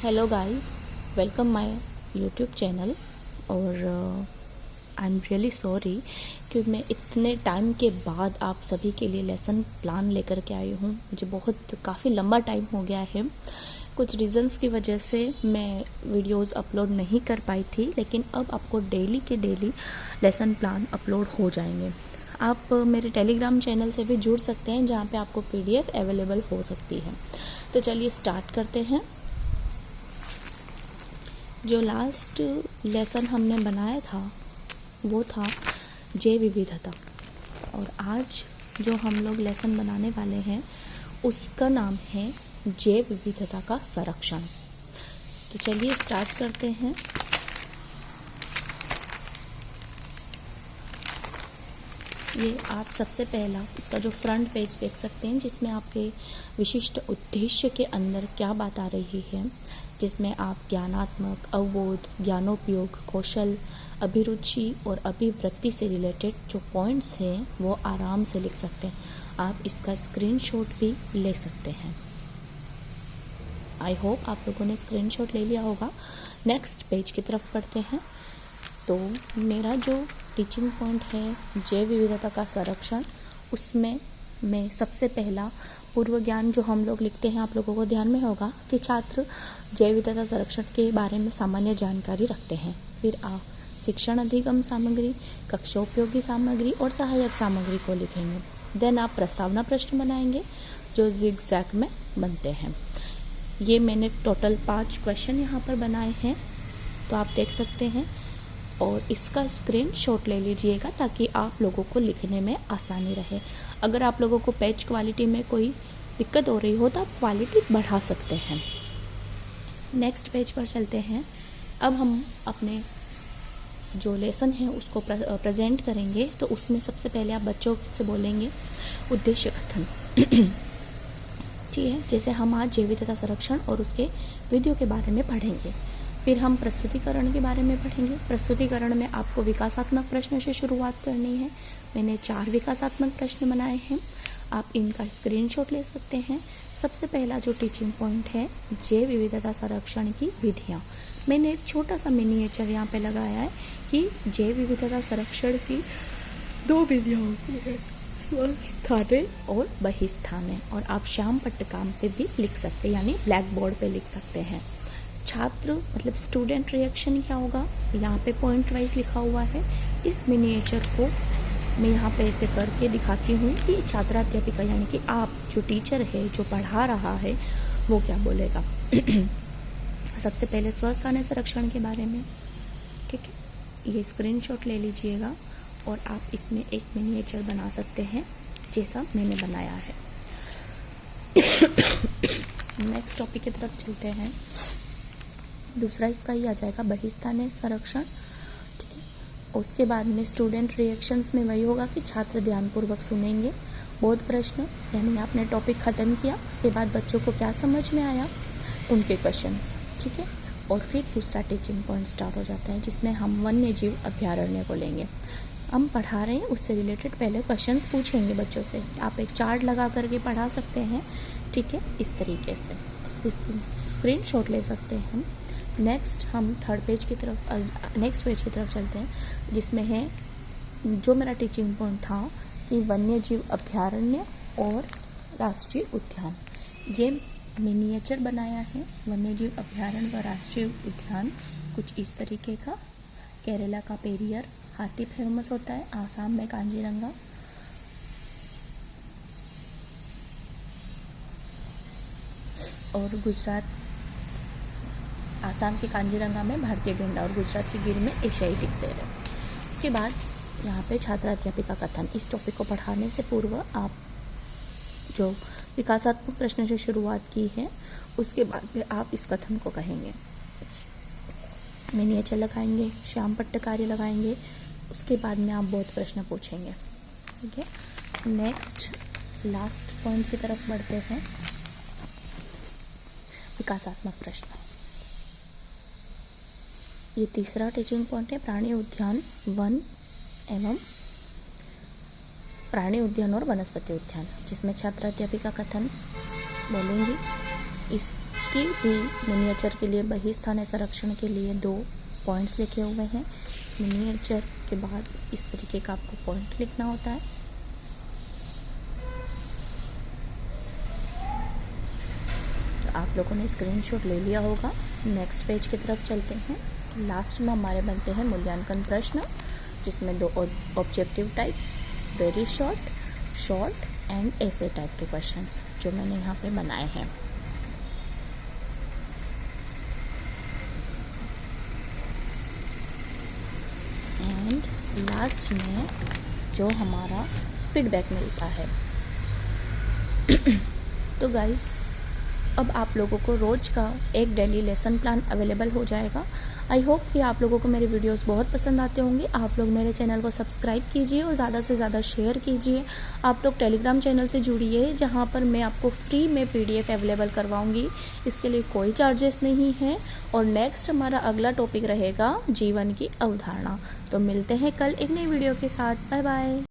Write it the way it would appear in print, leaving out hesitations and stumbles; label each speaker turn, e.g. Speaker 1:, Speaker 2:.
Speaker 1: Hello guys, welcome my YouTube channel. और I am really sorry कि मैं इतने टाइम के बाद आप सभी के लिए लेसन प्लान लेकर के आई हूँ। मुझे काफ़ी लंबा टाइम हो गया है। कुछ रीज़न्स की वजह से मैं वीडियोस अपलोड नहीं कर पाई थी, लेकिन अब आपको डेली के डेली लेसन प्लान अपलोड हो जाएंगे। आप मेरे टेलीग्राम चैनल से भी जुड़ सकते हैं, जहाँ पे आपको PDF अवेलेबल हो सकती है। तो चलिए स्टार्ट करते हैं। जो लास्ट लेसन हमने बनाया था वो था जैव विविधता, और आज जो हम लोग लेसन बनाने वाले हैं उसका नाम है जैव विविधता का संरक्षण। तो चलिए स्टार्ट करते हैं। ये आप सबसे पहला इसका जो फ्रंट पेज देख सकते हैं, जिसमें आपके विशिष्ट उद्देश्य के अंदर क्या बात आ रही है, जिसमें आप ज्ञानात्मक, अवबोध, ज्ञानोपयोग, कौशल, अभिरुचि और अभिवृत्ति से रिलेटेड जो पॉइंट्स हैं वो आराम से लिख सकते हैं। आप इसका स्क्रीनशॉट भी ले सकते हैं। आई होप आप लोगों ने स्क्रीनशॉट ले लिया होगा। नेक्स्ट पेज की तरफ बढ़ते हैं। तो मेरा जो टीचिंग पॉइंट है जैव विविधता का संरक्षण, उसमें मैं सबसे पहला पूर्व ज्ञान जो हम लोग लिखते हैं, आप लोगों को ध्यान में होगा कि छात्र जैव विविधता संरक्षण के बारे में सामान्य जानकारी रखते हैं। फिर आप शिक्षण अधिगम सामग्री, कक्षोपयोगी सामग्री और सहायक सामग्री को लिखेंगे। देन आप प्रस्तावना प्रश्न बनाएंगे जो जिगजैग में बनते हैं। ये मैंने टोटल 5 क्वेश्चन यहाँ पर बनाए हैं, तो आप देख सकते हैं। और इसका स्क्रीनशॉट ले लीजिएगा ताकि आप लोगों को लिखने में आसानी रहे। अगर आप लोगों को पेज क्वालिटी में कोई दिक्कत हो रही हो तो आप क्वालिटी बढ़ा सकते हैं। नेक्स्ट पेज पर चलते हैं। अब हम अपने जो लेसन है उसको प्रेजेंट करेंगे। तो उसमें सबसे पहले आप बच्चों से बोलेंगे उद्देश्य कथन। ठीक है, जैसे हम आज जैव विविधता संरक्षण और उसके विधियों के बारे में पढ़ेंगे। फिर हम प्रस्तुतिकरण के बारे में पढ़ेंगे। प्रस्तुतिकरण में आपको विकासात्मक प्रश्न से शुरुआत करनी है। मैंने 4 विकासात्मक प्रश्न बनाए हैं, आप इनका स्क्रीनशॉट ले सकते हैं। सबसे पहला जो टीचिंग पॉइंट है जैव विविधता संरक्षण की विधियाँ। मैंने एक छोटा सा मिनिएचर यहाँ पे लगाया है कि जैव विविधता संरक्षण की 2 विधियाँ होती है, स्वस्थाने और बहिस्थाने। और आप श्याम पट्टकाम पे भी लिख सकते हैं, यानी ब्लैक बोर्ड पे लिख सकते हैं। छात्र मतलब स्टूडेंट रिएक्शन क्या होगा, यहाँ पे पॉइंट वाइज लिखा हुआ है। इस मिनिएचर को मैं यहाँ पे ऐसे करके दिखाती हूँ कि छात्राध्यापिका यानी कि आप जो टीचर है, जो पढ़ा रहा है, वो क्या बोलेगा। सबसे पहले स्वस्थाने संरक्षण के बारे में, ठीक है। ये स्क्रीनशॉट ले लीजिएगा और आप इसमें एक मिनिएचर बना सकते हैं जैसा मैंने बनाया है। नेक्स्ट टॉपिक की तरफ चलते हैं। दूसरा इसका ही आ जाएगा बहिस्थानीय संरक्षण, ठीक है। उसके बाद में स्टूडेंट रिएक्शंस में वही होगा कि छात्र ध्यानपूर्वक सुनेंगे। बोध प्रश्न यानी आपने टॉपिक ख़त्म किया, उसके बाद बच्चों को क्या समझ में आया, उनके क्वेश्चंस, ठीक है। और फिर दूसरा टीचिंग पॉइंट स्टार्ट हो जाता है, जिसमें हम वन्य जीव अभ्यारण्य को लेंगे। हम पढ़ा रहे हैं उससे रिलेटेड पहले क्वेश्चंस पूछेंगे बच्चों से। आप एक चार्ट लगा करके पढ़ा सकते हैं, ठीक है, इस तरीके से। इसकी स्क्रीनशॉट ले सकते हैं हम। नेक्स्ट हम नेक्स्ट पेज की तरफ चलते हैं, जिसमें है जो मेरा टीचिंग पॉइंट था कि वन्य जीव अभ्यारण्य और राष्ट्रीय उद्यान। ये मिनिएचर बनाया है वन्य जीव अभ्यारण्य व राष्ट्रीय उद्यान कुछ इस तरीके का। केरला का पेरियर हाथी फेमस होता है, आसाम में कांजीरंगा, और गुजरात आसाम के कांजीरंगा में भारतीय गेंडा, और गुजरात के गिर में एशियाटिक शेर है। इसके बाद यहाँ पे छात्राध्यापिका कथन। इस टॉपिक को पढ़ाने से पूर्व आप जो विकासात्मक प्रश्न से शुरुआत की है, उसके बाद में आप इस कथन को कहेंगे। मिनिएचर लगाएंगे, श्याम पट्ट कार्य लगाएंगे, उसके बाद में आप बोध प्रश्न पूछेंगे, ठीक है। नेक्स्ट लास्ट पॉइंट की तरफ बढ़ते हैं, विकासात्मक प्रश्न। ये तीसरा टीचिंग पॉइंट है प्राणी उद्यान, वन एवं प्राणी उद्यान और वनस्पति उद्यान, जिसमें छात्राध्यापिका कथन बोलेंगी। इस बाकी भी मिनिएचर के लिए बहिस्थानीय संरक्षण के लिए 2 पॉइंट्स लिखे हुए हैं। मिनिएचर के बाद इस तरीके का आपको पॉइंट लिखना होता है। तो आप लोगों ने स्क्रीनशॉट ले लिया होगा। नेक्स्ट पेज की तरफ चलते हैं। लास्ट में हमारे बनते हैं मूल्यांकन प्रश्न, जिसमें 2 objective type, very short, short and ऐसे टाइप के क्वेश्चंस जो मैंने यहाँ पे बनाए हैं। एंड लास्ट में जो हमारा फीडबैक मिलता है। तो गाइस, अब आप लोगों को रोज़ का एक डेली लेसन प्लान अवेलेबल हो जाएगा। आई होप कि आप लोगों को मेरे वीडियोस बहुत पसंद आते होंगे। आप लोग मेरे चैनल को सब्सक्राइब कीजिए और ज़्यादा से ज़्यादा शेयर कीजिए। आप लोग टेलीग्राम चैनल से जुड़िए, जहां पर मैं आपको फ्री में PDF अवेलेबल करवाऊंगी। इसके लिए कोई चार्जेस नहीं है। और नेक्स्ट हमारा अगला टॉपिक रहेगा जीवन की अवधारणा। तो मिलते हैं कल एक नई वीडियो के साथ। Bye bye.